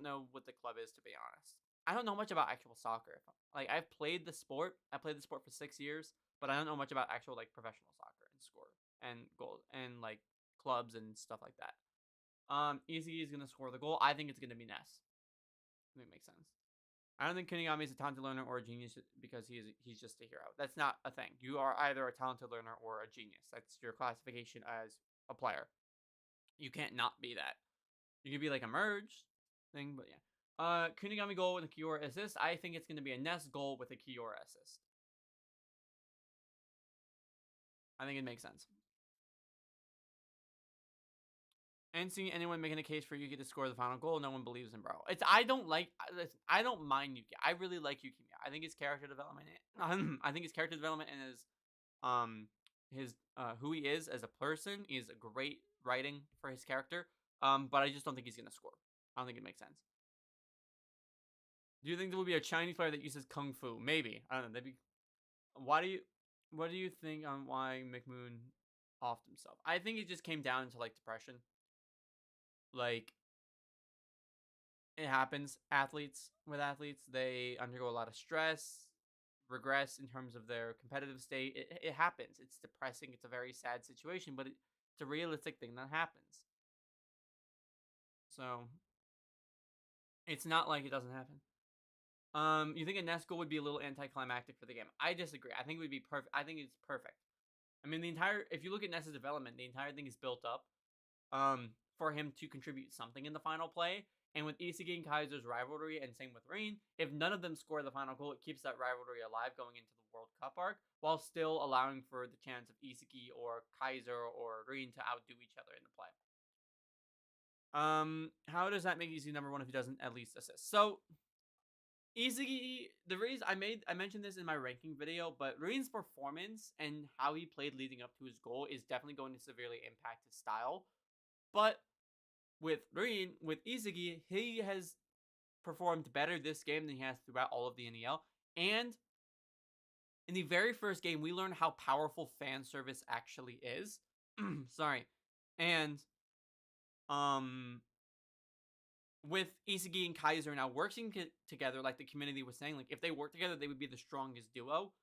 know what the club is, to be honest. I don't know much about actual soccer. Like, I've played the sport. I played the sport for 6 years, but I don't know much about actual, like, professional soccer and score and goals and, like, clubs and stuff like that. Isagi is gonna score the goal. I think it's gonna be Ness. I think it makes sense. I don't think Kunigami is a talented learner or a genius because he's just a hero. That's not a thing. You are either a talented learner or a genius. That's your classification as a player. You can't not be that. You could be like a merge thing, but yeah. Kunigami goal with a Kiora assist. I think it's going to be a Ness goal with a Kiora assist. I think it makes sense. And seeing anyone making a case for Yuki to score the final goal, no one believes him, bro. I don't mind Yuki. I really like Yuki. I think his character development. I think his character development and his who he is as a person is a great writing for his character. But I just don't think he's gonna score. I don't think it makes sense. Do you think there will be a Chinese player that uses kung fu? Maybe. I don't know. That'd be. What do you think on why McMoon offed himself? I think it just came down to like depression. Like, it happens. With athletes, they undergo a lot of stress, regress in terms of their competitive state. It happens. It's depressing. It's a very sad situation, but it's a realistic thing that happens. So, it's not like it doesn't happen. You think a Ness goal would be a little anticlimactic for the game? I disagree. I think it would be perfect. I think it's perfect. I mean, if you look at Ness's development, the entire thing is built up for him to contribute something in the final play. And with Isagi and Kaiser's rivalry, and same with Rain, if none of them score the final goal, it keeps that rivalry alive going into the World Cup arc, while still allowing for the chance of Isagi or Kaiser or Rain to outdo each other in the play. How does that make Isagi number 1 if he doesn't at least assist? So, Isagi, the reason I mentioned this in my ranking video, but Rain's performance and how he played leading up to his goal is definitely going to severely impact his style. But with Isagi, he has performed better this game than he has throughout all of the NEL. And in the very first game, we learned how powerful fan service actually is. Sorry. And with Isagi and Kaiser now working together, like the community was saying, like, if they work together, they would be the strongest duo.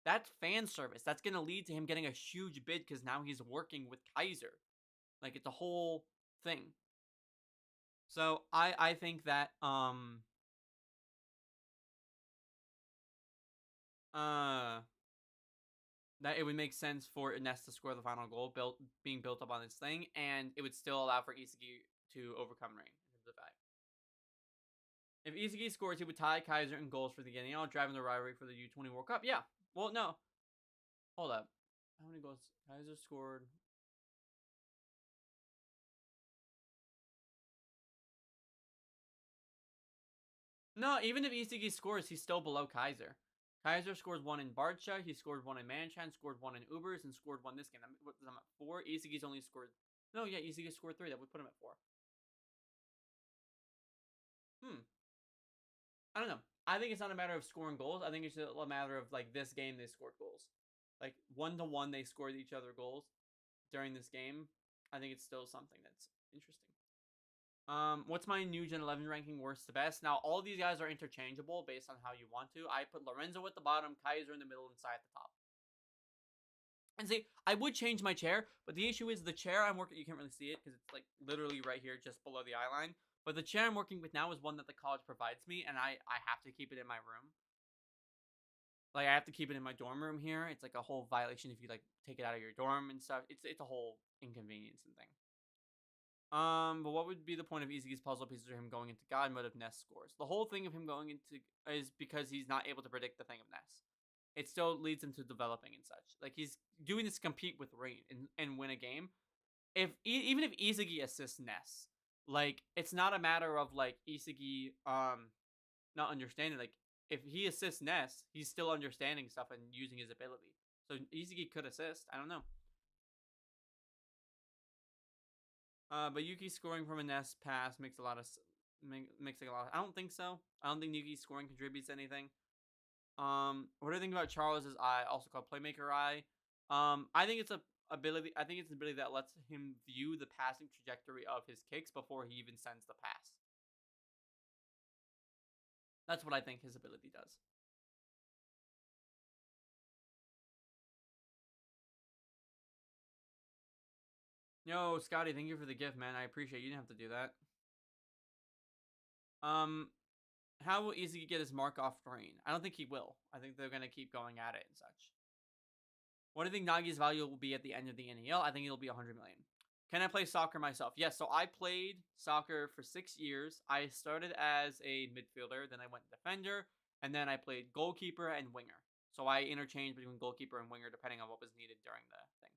That's fan service. That's going to lead to him getting a huge bid because now he's working with Kaiser. Like, it's a whole thing. So I think that that it would make sense for Ness to score the final goal, being built up on this thing, and it would still allow for Isagi to overcome Rain in terms of that. If Isagi scores, he would tie Kaiser in goals for the NEL, driving the rivalry for the U20 World Cup. Yeah. Well, no. Hold up. How many goals? Kaiser scored. No, even if Isagi scores, he's still below Kaiser. Kaiser scores 1 in Barcha, he scored 1 in Manchan, scored 1 in Ubers, and scored 1 this game. I'm at 4. Isagi's only scored. No, yeah, Isagi scored 3. That would put him at 4. I don't know. I think it's not a matter of scoring goals. I think it's a matter of, like, this game they scored goals. Like, 1-1 they scored each other goals during this game. I think it's still something that's interesting. What's my new Gen 11 ranking worst to best? Now, all these guys are interchangeable based on how you want to. I put Lorenzo at the bottom, Kaiser in the middle, and Sai at the top. And see, I would change my chair, but the issue is the chair I'm working, you can't really see it because it's like literally right here just below the eye line. But the chair I'm working with now is one that the college provides me, and I have to keep it in my room. Like, I have to keep it in my dorm room here. It's like a whole violation if you like take it out of your dorm and stuff. It's a whole inconvenience and thing. But what would be the point of Izagi's puzzle pieces or him going into God mode if Ness scores? The whole thing of him going into is because he's not able to predict the thing of Ness. It still leads him to developing and such. Like, he's doing this to compete with Rain and win a game. Even if Isagi assists Ness, like, it's not a matter of like Isagi not understanding. Like, if he assists Ness, he's still understanding stuff and using his ability. So Isagi could assist. I don't know. But Yuki scoring from a Ness pass makes a lot of. I don't think so. I don't think Yuki scoring contributes anything. What do you think about Charles's eye, also called Playmaker Eye? I think it's a ability. I think it's an ability that lets him view the passing trajectory of his kicks before he even sends the pass. That's what I think his ability does. Yo, Scotty, thank you for the gift, man. I appreciate it. You didn't have to do that. How will Izzy get his mark off Rain? I don't think he will. I think they're going to keep going at it and such. What do you think Nagi's value will be at the end of the NEL? I think it'll be 100 million. Can I play soccer myself? Yes, so I played soccer for 6 years. I started as a midfielder, then I went defender, and then I played goalkeeper and winger. So I interchanged between goalkeeper and winger depending on what was needed during the thing.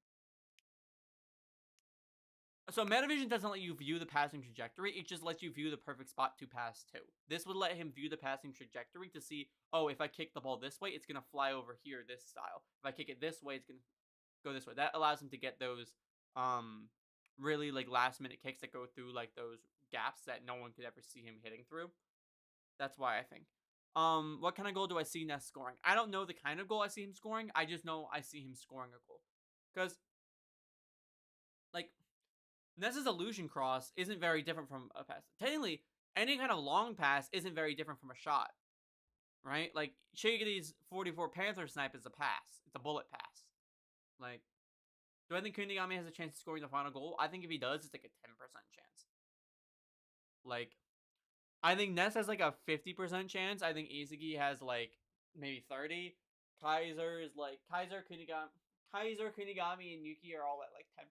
So Metavision doesn't let you view the passing trajectory. It just lets you view the perfect spot to pass to. This would let him view the passing trajectory to see, oh, if I kick the ball this way, it's going to fly over here this style. If I kick it this way, it's going to go this way. That allows him to get those really like last minute kicks that go through like those gaps that no one could ever see him hitting through. That's why I think. What kind of goal do I see Ness scoring? I don't know the kind of goal I see him scoring. I just know I see him scoring a goal. Because, like, Ness's illusion cross isn't very different from a pass. Technically, any kind of long pass isn't very different from a shot. Right? Like, Shigeki's 44 Panther snipe is a pass. It's a bullet pass. Like, do I think Kunigami has a chance of scoring the final goal? I think if he does, it's like a 10% chance. Like, I think Ness has like a 50% chance. I think Izagi has like maybe 30. Kaiser, Kunigami, and Yuki are all at like 10%.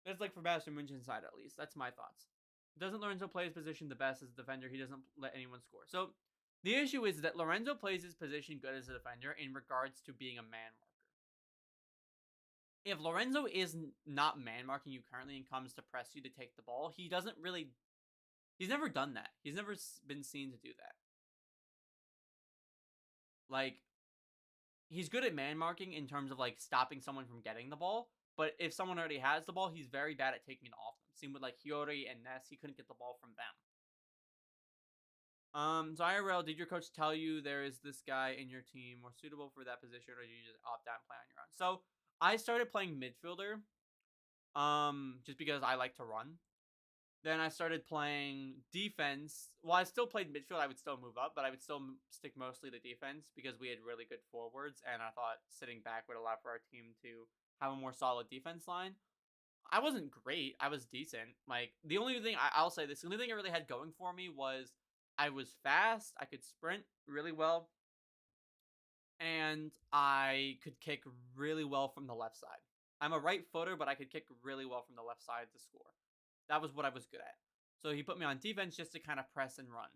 That's like for Bastion Munchen's side, at least. That's my thoughts. Doesn't Lorenzo play his position the best as a defender? He doesn't let anyone score. So, the issue is that Lorenzo plays his position good as a defender in regards to being a man marker. If Lorenzo is not man marking you currently and comes to press you to take the ball, he doesn't really... He's never done that. He's never been seen to do that. Like, he's good at man marking in terms of like stopping someone from getting the ball. But if someone already has the ball, he's very bad at taking it off them. Same with like Hiyori and Ness, he couldn't get the ball from them. So IRL, did your coach tell you there is this guy in your team more suitable for that position, or did you just opt out and play on your own? So I started playing midfielder, just because I like to run. Then I started playing defense. Well, I still played midfield. I would still move up, but I would still stick mostly to defense because we had really good forwards, and I thought sitting back would allow for our team to have a more solid defense line. I wasn't great. I was decent. Like, the only thing, I'll say this, the only thing I really had going for me was I was fast, I could sprint really well, and I could kick really well from the left side. I'm a right footer, but I could kick really well from the left side to score. That was what I was good at. So he put me on defense just to kind of press and run.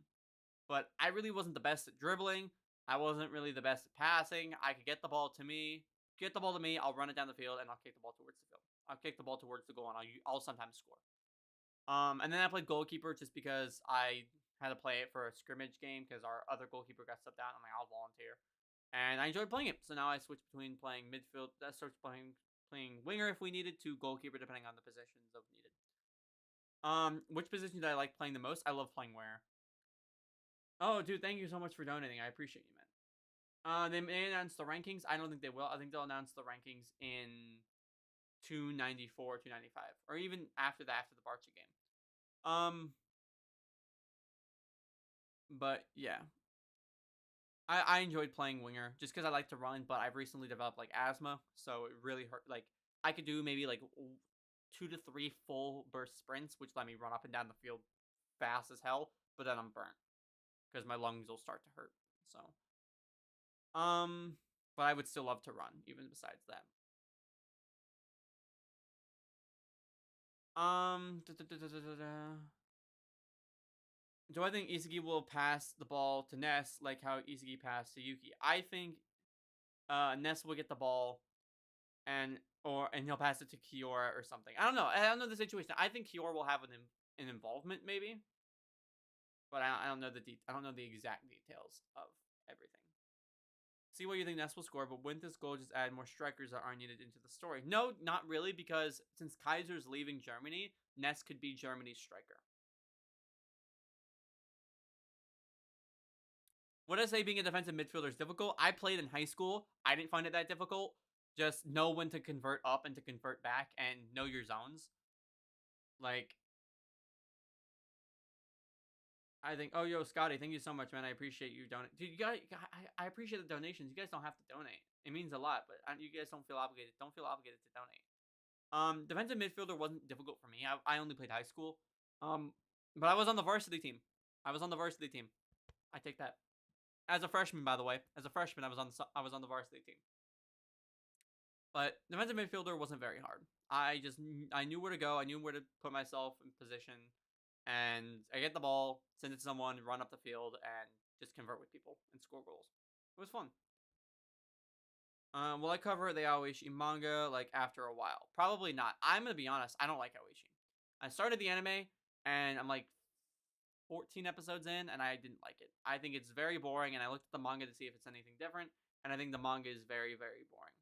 But I really wasn't the best at dribbling. I wasn't really the best at passing. I could get the ball to me. Get the ball to me, I'll run it down the field, and I'll kick the ball towards the field. I'll kick the ball towards the goal, and I'll sometimes score. And then I played goalkeeper just because I had to play it for a scrimmage game because our other goalkeeper got subbed out. I'm like, I'll volunteer. And I enjoyed playing it. So now I switched between playing midfield, playing winger if we needed, to goalkeeper depending on the positions of needed. Which position did I like playing the most? I love playing where. Oh, dude, thank you so much for donating. I appreciate you, man. They may announce the rankings. I don't think they will. I think they'll announce the rankings in 294, 295, or even after the Barca game. But yeah, I enjoyed playing winger just because I like to run, but I've recently developed like asthma, so it really hurt. Like I could do maybe like 2 to 3 full burst sprints, which let me run up and down the field fast as hell, but then I'm burnt because my lungs will start to hurt. So, um, but I would still love to run even besides that. Do I think Isagi will pass the ball to Ness like how Isagi passed to Yuki? I think Ness will get the ball and he'll pass it to Kiora or something. I don't know. I don't know the situation. I think Kiora will have an involvement maybe, but I don't know I don't know the exact details of everything. See what you think Ness will score, but wouldn't this goal just add more strikers that aren't needed into the story? No, not really, because since Kaiser's leaving Germany, Ness could be Germany's striker. Would I say being a defensive midfielder is difficult? I played in high school. I didn't find it that difficult. Just know when to convert up and to convert back and know your zones. Like, I think, oh, yo, Scotty, thank you so much, man. I appreciate you donating. Dude, you guys, I appreciate the donations. You guys don't have to donate. It means a lot, but you guys don't feel obligated. Don't feel obligated to donate. Defensive midfielder wasn't difficult for me. I only played high school. But I was on the varsity team. I was on the varsity team. I take that. As a freshman, by the way. As a freshman, I was on the varsity team. But defensive midfielder wasn't very hard. I knew where to go. I knew where to put myself in position. And I get the ball, send it to someone, run up the field, and just convert with people and score goals. It was fun. Will I cover the Aoishi manga like after a while? Probably not. I'm gonna be honest. I don't like Aoishi. I started the anime and I'm like 14 episodes in, and I didn't like it. I think it's very boring, and I looked at the manga to see if it's anything different, and I think the manga is very, very boring.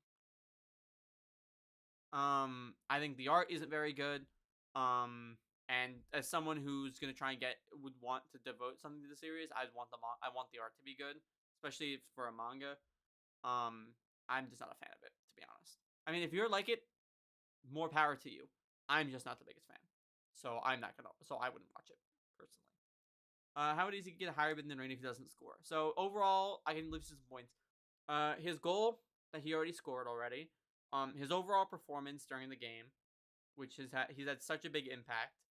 I think the art isn't very good. And as someone who's gonna try and would want to devote something to the series, I want the art to be good, especially if for a manga. I'm just not a fan of it, to be honest. I mean, if you're like it, more power to you. I'm just not the biggest fan, so I'm not gonna. So I wouldn't watch it personally. How would he get a higher bid than Rain if he doesn't score? So overall, I can lose some points. His goal that he already scored already. His overall performance during the game, which he's had such a big impact.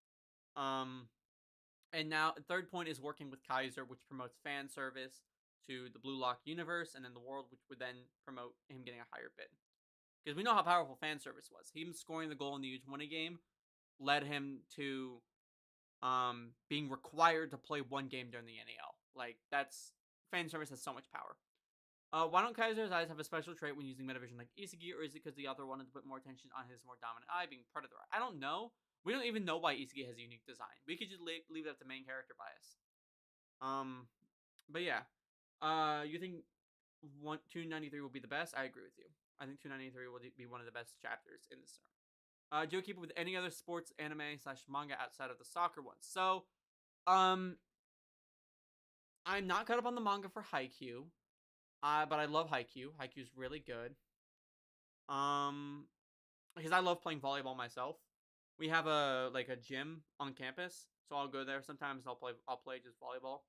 And now third point is working with Kaiser, which promotes fan service to the BLUELOCK universe and in the world, which would then promote him getting a higher bid. Because we know how powerful fan service was. Him scoring the goal in the U20 game led him to being required to play one game during the NAL. Like, that's fan service has so much power. Why don't Kaiser's eyes have a special trait when using Metavision like Isagi, or is it because the author wanted to put more attention on his more dominant eye being Predator? I don't know. We don't even know why Isagi has a unique design. We could just leave it up to main character bias. But yeah. You think 293 will be the best? I agree with you. I think 293 will be one of the best chapters in this story. Do you keep it with any other sports anime / manga outside of the soccer ones? So, I'm not caught up on the manga for Haikyuu. But I love Haikyuu. Haikyuu's really good. Because I love playing volleyball myself. We have a gym on campus, so I'll go there sometimes. I'll play just volleyball.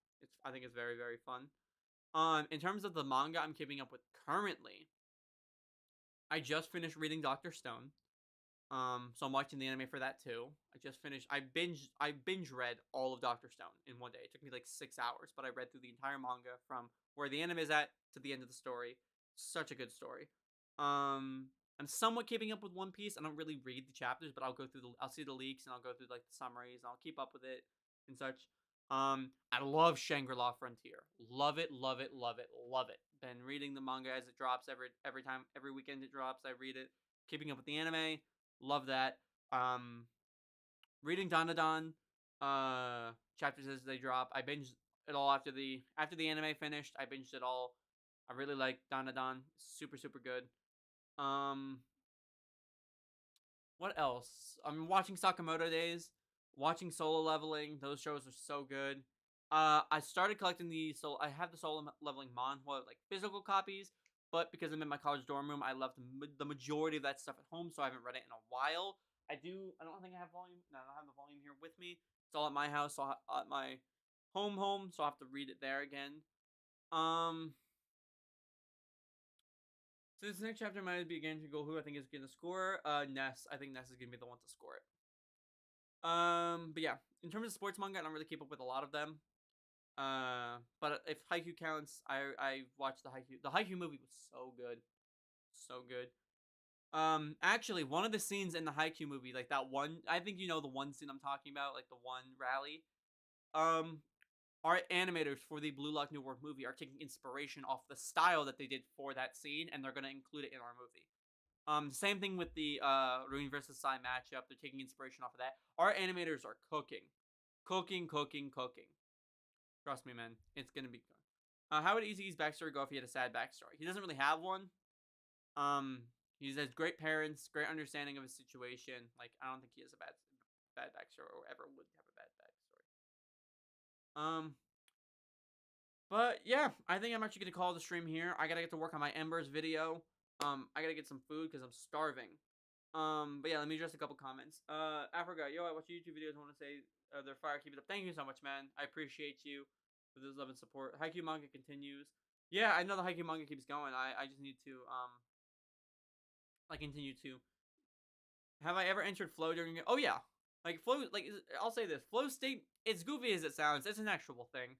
I think it's very, very fun. In terms of the manga I'm keeping up with currently, I just finished reading Dr. Stone. So I'm watching the anime for that too. I binge read all of Dr. Stone in one day. It took me like 6 hours, but I read through the entire manga from where the anime is at to the end of the story. Such a good story. I'm somewhat keeping up with One Piece. I don't really read the chapters, but I'll see the leaks and I'll go through like the summaries and I'll keep up with it and such. I love Shangri-La Frontier. Love it, love it, love it, love it. Been reading the manga as it drops every weekend it drops. I read it. Keeping up with the anime. Love that. Reading Dandadan chapters as they drop. I binged it all after the anime finished. I binged it all. I really like Dandadan. Super, super good. What else? I'm watching Sakamoto Days. Watching Solo Leveling. Those shows are so good. I started collecting I have the Solo Leveling manhwa, like physical copies, but because I'm in my college dorm room, I left the majority of that stuff at home, so I haven't read it in a while. I don't think I have volume. No, I don't have the volume here with me. It's all at my house, so at my home, so I'll have to read it there again. So this next chapter might be again to go. Who I think is going to score? Ness. I think Ness is going to be the one to score it. But yeah, in terms of sports manga, I don't really keep up with a lot of them. But if Haikyuu counts, I watched the Haikyuu. The Haikyuu movie was so good, so good. Actually, one of the scenes in the Haikyuu movie, like that one, I think you know the one scene I'm talking about, like the one rally. Our animators for the Blue Lock New World movie are taking inspiration off the style that they did for that scene, and they're gonna include it in our movie. Same thing with the Ruin versus Sai matchup. They're taking inspiration off of that. Our animators are cooking. Trust me, man. It's gonna be good. How would Isagi's backstory go if he had a sad backstory? He doesn't really have one. He has great parents, great understanding of his situation. Like, I don't think he has a bad backstory or ever would have a bad backstory. But yeah, I think I'm actually gonna call the stream here. I gotta get to work on my Embers video. I gotta get some food because I'm starving. But yeah, let me address a couple comments. Africa, yo, I watch your YouTube videos. I want to say they're fire. Keep it up. Thank you so much, man. I appreciate you for this love and support. Haikyuu manga continues. Yeah, I know the Haikyuu manga keeps going. I just need to I continue to. Have I ever entered flow during it? Oh yeah, like flow. Like I'll say this: flow state. It's goofy as it sounds. It's an actual thing.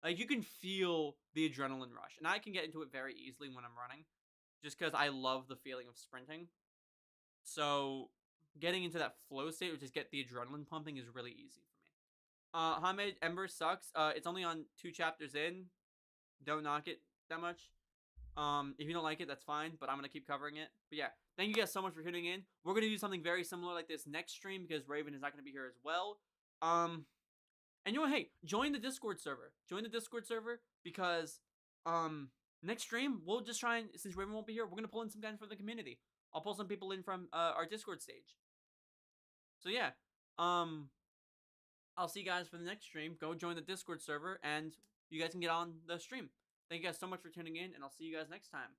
Like you can feel the adrenaline rush, and I can get into it very easily when I'm running, just because I love the feeling of sprinting. So getting into that flow state, which is get the adrenaline pumping, is really easy for me. Hamed Ember sucks. It's only on 2 chapters in. Don't knock it that much. If you don't like it, that's fine, but I'm gonna keep covering it. But yeah, thank you guys so much for tuning in. We're gonna do something very similar like this next stream because Raven is not gonna be here as well. And you know what? Hey, join the Discord server. Join the Discord server because next stream we'll just try and, since Raven won't be here, we're gonna pull in some guys from the community. I'll pull some people in from our Discord stage. So yeah, I'll see you guys for the next stream. Go join the Discord server, and you guys can get on the stream. Thank you guys so much for tuning in, and I'll see you guys next time.